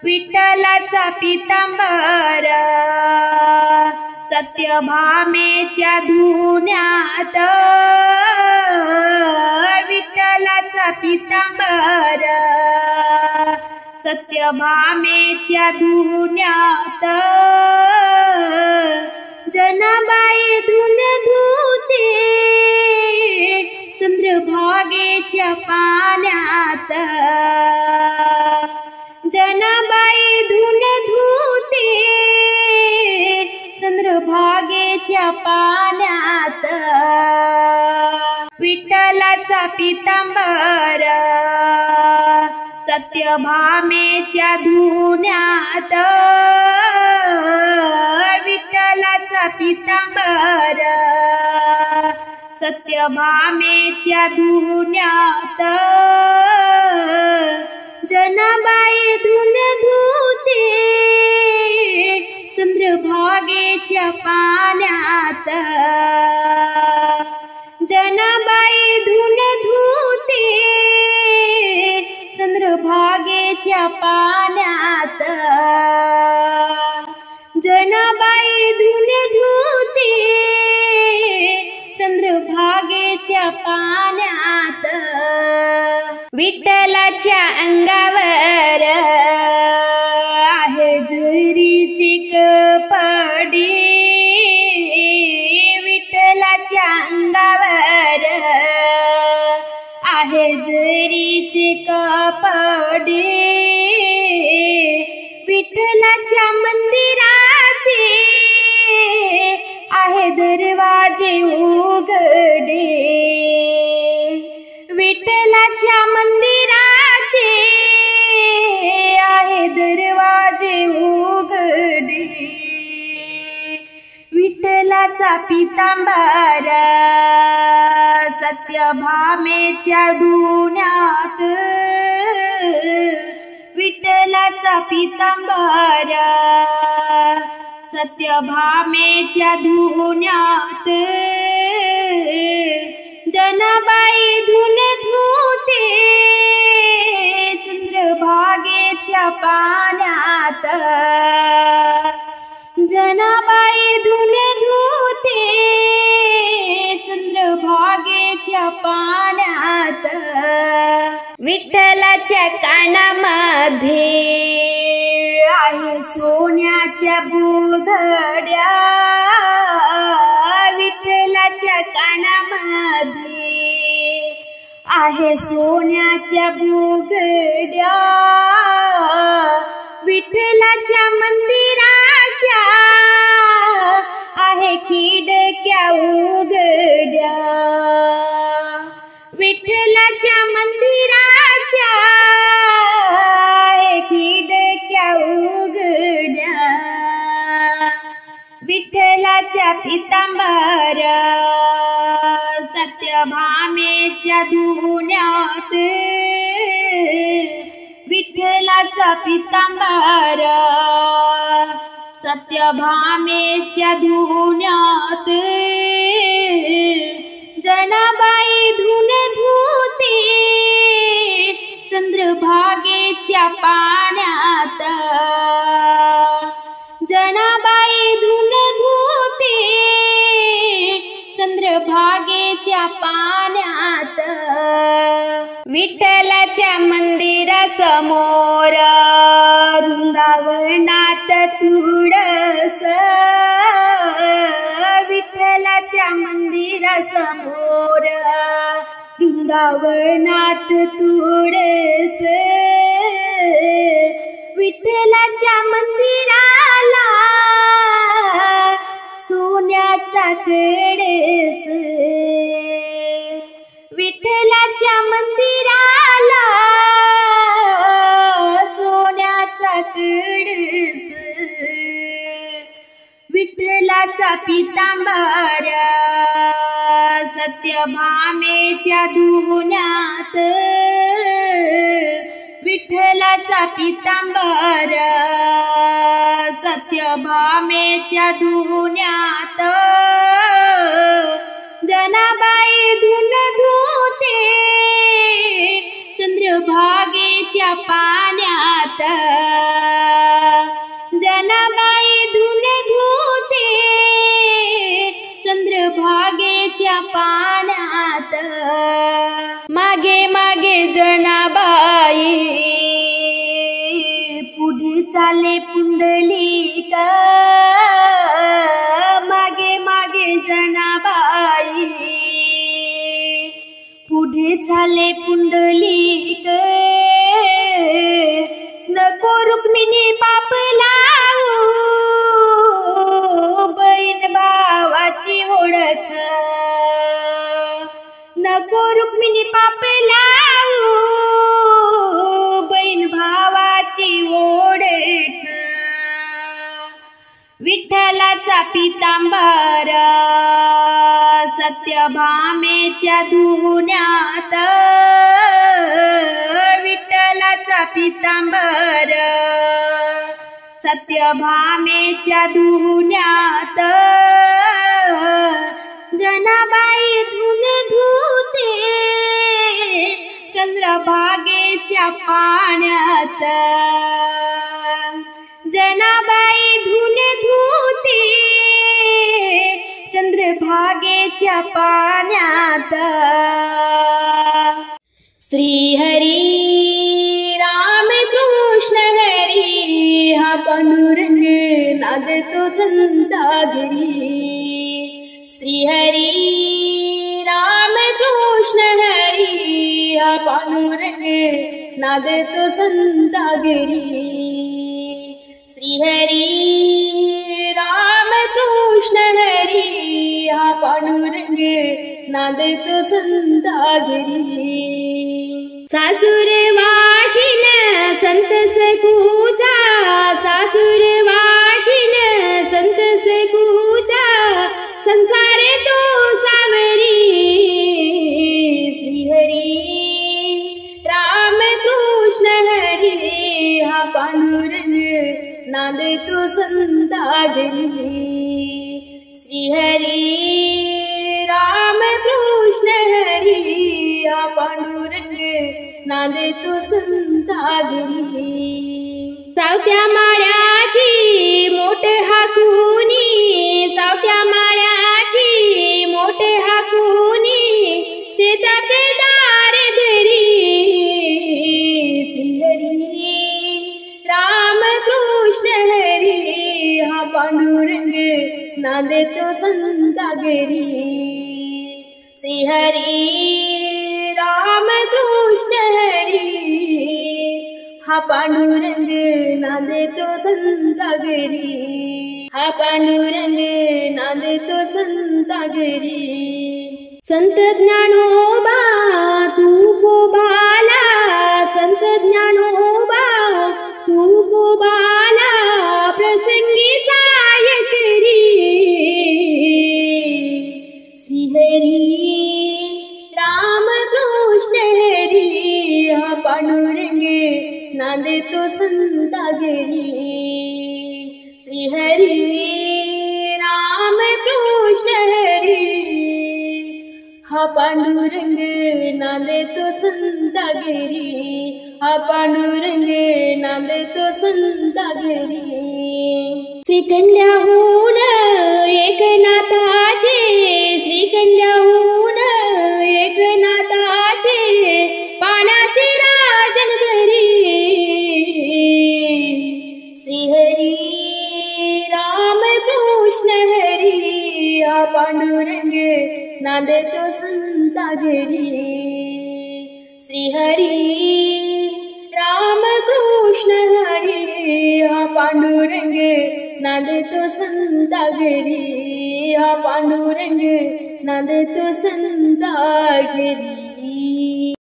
विठ्ठलाचा पीतांबर सत्यभामेच्या धुण्यात, विठ्ठलाचा पीतांबर सत्यभामेच्या धुण्यात, जनाबाई धुन धुते चंद्रभागेच्या पाण्यात, जनाबाई धुन धुते चंद्रभागेच्या पाण्यात, विठ्ठलाचा पीतांबर सत्यभामेच्या धुण्यात, विठ्ठलाचा पीतांबर सत्यभामेच्या धुण्यात, जनाबाई धुन धुते चंद्रभागेच्या पाण्यात, जनाबाई धुन धुते चंद्रभागेच्या पाण्यात, जनाबाई धुन धुते चंद्रभागेच्या पाण्यात, विठ्ठलाच्या अंगावर आहे जरीची कपडे, विठ्ठलाच्या अंगावर आहे जरीचे कपडे, विठ्ठलाच्या मंदिराचे आहे दरवाजे उघडे, विठ्ठलाच्या मंदिराचे आहे दरवाजे उघडे, विठ्ठलाचा पीतांबर सत्यभामेच्या धुण्यात, विठ्ठलाचा पीतांबर सत्यभामेच्या धुण्यात, जनाबाई धुन धुते चंद्रभागेच्या पाण्यात, जनाबाई धुन धुते चंद्रभागेच्या पाण्यात, विठ्ठलाच्या कानामध्ये आहे सोन्याच्या बुगड्या, विठ्ठलाच्या कानामध्ये आहे सोन्याच्या बुगड्या, विठ्ठलाच्या मंदिराच्या आहे खिडक्या उघड्या, विठ्ठलाच्या मंदिराच्या आहे खिडक्या उघड्या, विठ्ठलाच्या पीतांबर सत्यभामेच्या धुण्यात, विठ्ठलाचा पीतांबर सत्यभामेच्या धुण्यात, जनाबाई धुन धुते चंद्रभागेच्या पाण्यात, जनाबाई धुन धुते चंद्रभागेच्या पाण्यात, विठ्ठलाच्या मंदिरासमोर वृंदावनात तुळस, विठ्ठलाच्या मंदिरासमोर वृंदावनात तुळस, विठ्ठलाच्या मंदिराला सोन्याचा कळस, विठ्ठलाच्या मंदिराला सोन्याचा कळस, विठ्ठलाचा पीतांबर सत्यभामेच्या धुण्यात, विठ्ठलाचा पीतांबर सत्यभामेच्या धुण्यात, जनाबाई धुन धुते चंद्रभागेच्या पाण्यात, चाले पुंडलिक मागे मागे जनाबाई पुढे चाले पुंडलिक नको रुक्मिणी पाप लावू बहीण भावाची ओळख नको रुक्मिणी पाप लावू बहीण भावाची ओळख विठ्ठलाचा पितांबर सत्यभामेच्या धुण्यात विठ्ठलाचा पितांबर सत्यभामेच्या धुण्यात जनाबाई धुन धुते चंद्रभागेच्या पाण्यात जनाबाई धुन धुते चंद्रभागेच्या पाण्यात श्री हरी राम कृष्ण हरी हा पांडुरंग नादतो संतागिरी श्री हरी राम कृष्ण हरी हा पांडुरंग नादतो संतागिरी श्री हरी राम कृष्ण हरी हा पांडुरंग नादतो संतागिरी सासुर वाशिन संत सकुचा सासुर वाशिन संत सकुचा संसार तो सावरी श्री हरी राम कृष्ण हरी हा पांडुरंग नादतो संतागिरी श्री हरी राम कृष्ण हरी हा पांडुरंग नादतो संतागिरी सावत्या माळ्याची मोठ हाकुनी सावत्या माळ्याची मोठ हाकुनी शेतात दार धरी श्री हरी राम कृष्ण हरी हा पांडुरंग नादतो संतागिरी श्री हरी राम कृष्ण हरी हा पांडुरंग नादतो संतागिरी हा पांडुरंग नादतो संतागिरी संत ज्ञानोबा तू बाला संत ज्ञानोबा तू बाला प्रसंगी साय करी श्री हरी राम कृष्ण हरी हा पांडुरंग नादतो संतागिरी श्री हरी राम कृष्ण हरी हा पांडुरंग नादतो संतागिरी हा पांडुरंग नादतो संतागिरी श्रीकंड्याहून एकनाथाचे श्रीकंड्याहून एकनाथाचे पाण्याचे राजन भरी श्री हरी राम कृष्ण हरी हा पांडुरंग नादतो संतागिरी श्री हरी राम कृष्ण हरी हा पांडुरंग नादतो संतागिरी हा पांडुरंग नादतो संतागिरी